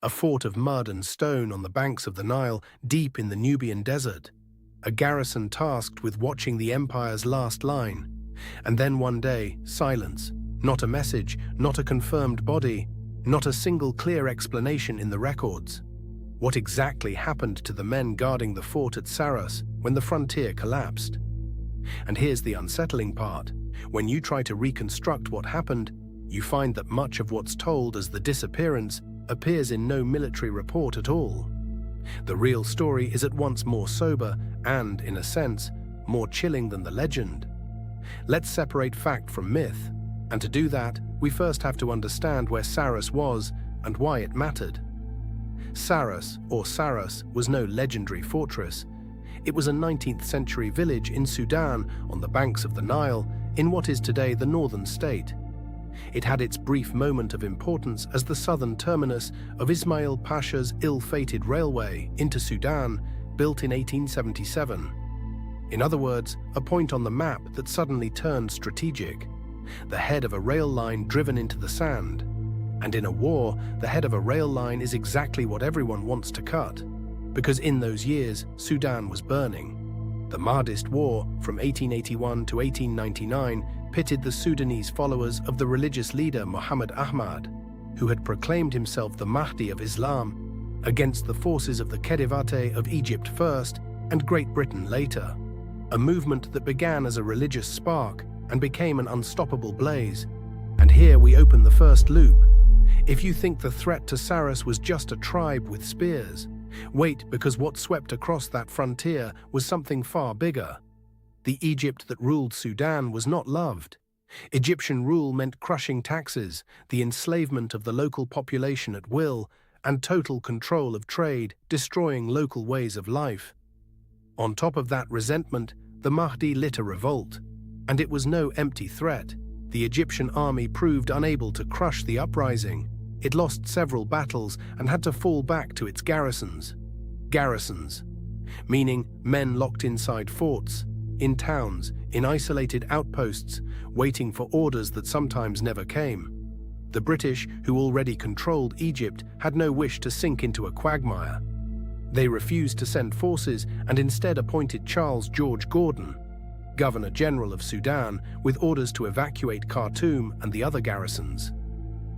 a fort of mud and stone on the banks of the Nile, deep in the Nubian desert, a garrison tasked with watching the empire's last line. And then one day, silence. Not a message, not a confirmed body, not a single clear explanation in the records. What exactly happened to the men guarding the fort at Sarras when the frontier collapsed? And here's the unsettling part. When you try to reconstruct what happened, you find that much of what's told as the disappearance appears in no military report at all. The real story is at once more sober and, in a sense, more chilling than the legend. Let's separate fact from myth, and to do that, we first have to understand where Sarras was and why it mattered. Sarras, or Sarras, was no legendary fortress. It was a 19th century village in Sudan on the banks of the Nile, in what is today the northern state. It had its brief moment of importance as the southern terminus of Ismail Pasha's ill-fated railway into Sudan, built in 1877. In other words, a point on the map that suddenly turned strategic. The head of a rail line driven into the sand. And in a war, the head of a rail line is exactly what everyone wants to cut. Because in those years, Sudan was burning. The Mahdist War, from 1881 to 1899, pitted the Sudanese followers of the religious leader Muhammad Ahmad, who had proclaimed himself the Mahdi of Islam, against the forces of the Khedivate of Egypt first and Great Britain later. A movement that began as a religious spark and became an unstoppable blaze. And here we open the first loop. If you think the threat to Sarras was just a tribe with spears, wait, because what swept across that frontier was something far bigger. The Egypt that ruled Sudan was not loved. Egyptian rule meant crushing taxes, the enslavement of the local population at will, and total control of trade, destroying local ways of life. On top of that resentment, the Mahdi lit a revolt. And it was no empty threat. The Egyptian army proved unable to crush the uprising. It lost several battles and had to fall back to its garrisons. Garrisons, meaning men locked inside forts, in towns, in isolated outposts, waiting for orders that sometimes never came. The British, who already controlled Egypt, had no wish to sink into a quagmire. They refused to send forces and instead appointed Charles George Gordon, Governor General of Sudan, with orders to evacuate Khartoum and the other garrisons.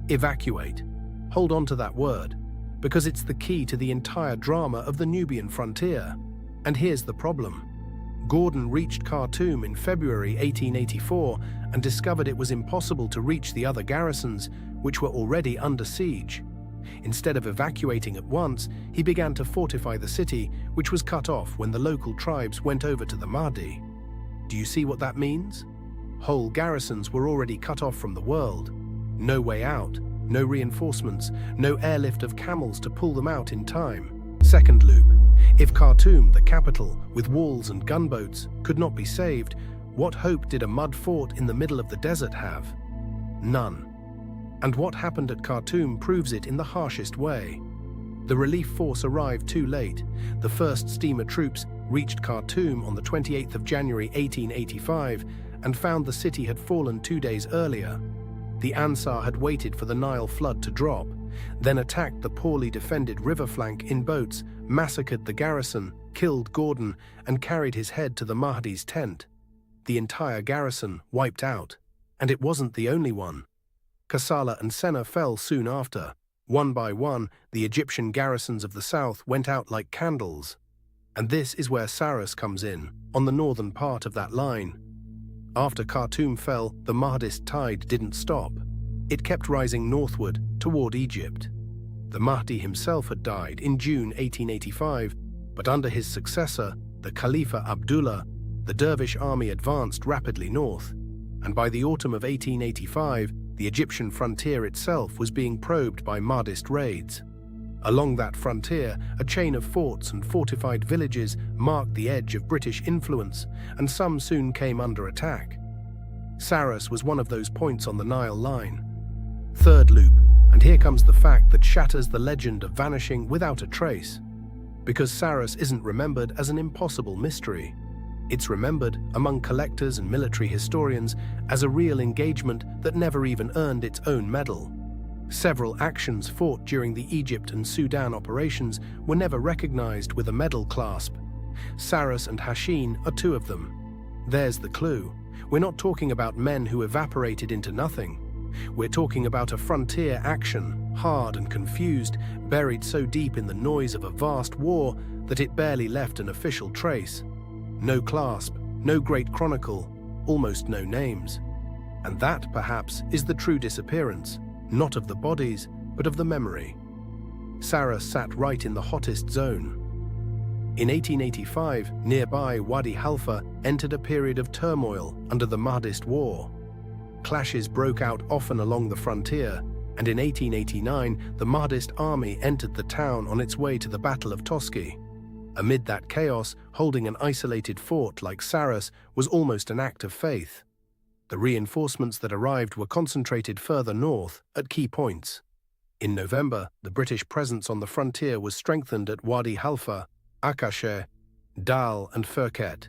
Evacuate. Hold on to that word, because it's the key to the entire drama of the Nubian frontier. And here's the problem. Gordon reached Khartoum in February 1884 and discovered it was impossible to reach the other garrisons, which were already under siege. Instead of evacuating at once, he began to fortify the city, which was cut off when the local tribes went over to the Mahdi. Do you see what that means? Whole garrisons were already cut off from the world. No way out, no reinforcements, no airlift of camels to pull them out in time. Second loop. If Khartoum, the capital, with walls and gunboats, could not be saved, what hope did a mud fort in the middle of the desert have? None. And what happened at Khartoum proves it in the harshest way. The relief force arrived too late. The first steamer troops reached Khartoum on the 28th of January 1885 and found the city had fallen 2 days earlier. The Ansar had waited for the Nile flood to drop, then attacked the poorly defended river flank in boats, massacred the garrison, killed Gordon, and carried his head to the Mahdi's tent. The entire garrison wiped out. And it wasn't the only one. Kassala and Senna fell soon after. One by one, the Egyptian garrisons of the south went out like candles. And this is where Sarras comes in, on the northern part of that line. After Khartoum fell, the Mahdist tide didn't stop. It kept rising northward, toward Egypt. The Mahdi himself had died in June 1885, but under his successor, the Khalifa Abdullah, the Dervish army advanced rapidly north, and by the autumn of 1885, the Egyptian frontier itself was being probed by Mahdist raids. Along that frontier, a chain of forts and fortified villages marked the edge of British influence, and some soon came under attack. Sarras was one of those points on the Nile line. Third loop, and here comes the fact that shatters the legend of vanishing without a trace. Because Sarras isn't remembered as an impossible mystery. It's remembered, among collectors and military historians, as a real engagement that never even earned its own medal. Several actions fought during the Egypt and Sudan operations were never recognized with a medal clasp. Sarras and Hashin are two of them. There's the clue. We're not talking about men who evaporated into nothing. We're talking about a frontier action, hard and confused, buried so deep in the noise of a vast war that it barely left an official trace. No clasp, no great chronicle, almost no names. And that, perhaps, is the true disappearance, not of the bodies, but of the memory. Sarras sat right in the hottest zone. In 1885, nearby Wadi Halfa entered a period of turmoil under the Mahdist War. Clashes broke out often along the frontier, and in 1889, the Mahdist army entered the town on its way to the Battle of Toski. Amid that chaos, holding an isolated fort like Sarras was almost an act of faith. The reinforcements that arrived were concentrated further north, at key points. In November, the British presence on the frontier was strengthened at Wadi Halfa, Akashe, Dal and Firket.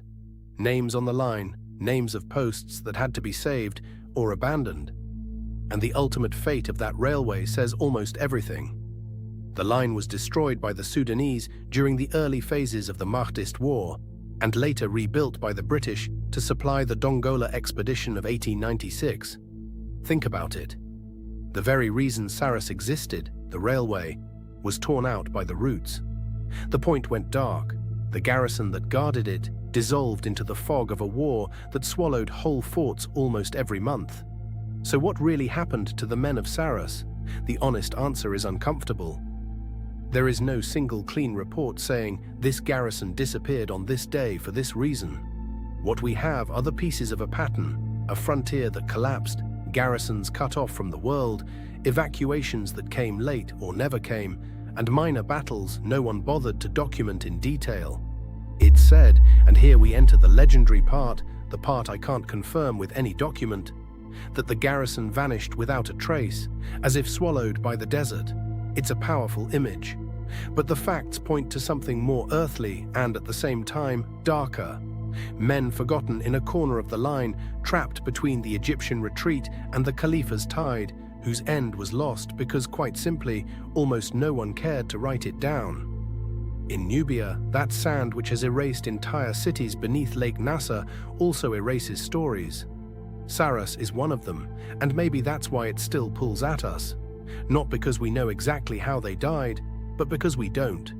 Names on the line, names of posts that had to be saved or abandoned. And the ultimate fate of that railway says almost everything. The line was destroyed by the Sudanese during the early phases of the Mahdist War, and later rebuilt by the British to supply the Dongola expedition of 1896. Think about it. The very reason Sarras existed, the railway, was torn out by the roots. The point went dark. The garrison that guarded it dissolved into the fog of a war that swallowed whole forts almost every month. So what really happened to the men of Sarras? The honest answer is uncomfortable. There is no single clean report saying this garrison disappeared on this day for this reason. What we have are the pieces of a pattern, a frontier that collapsed, garrisons cut off from the world, evacuations that came late or never came, and minor battles no one bothered to document in detail. It's said, and here we enter the legendary part, the part I can't confirm with any document, that the garrison vanished without a trace, as if swallowed by the desert. It's a powerful image. But the facts point to something more earthly and, at the same time, darker. Men forgotten in a corner of the line, trapped between the Egyptian retreat and the Khalifa's tide, whose end was lost because, quite simply, almost no one cared to write it down. In Nubia, that sand which has erased entire cities beneath Lake Nasser also erases stories. Sarras is one of them, and maybe that's why it still pulls at us. Not because we know exactly how they died, but because we don't.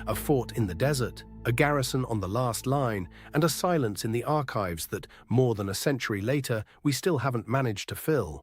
A fort in the desert, a garrison on the last line, and a silence in the archives that, more than a century later, we still haven't managed to fill.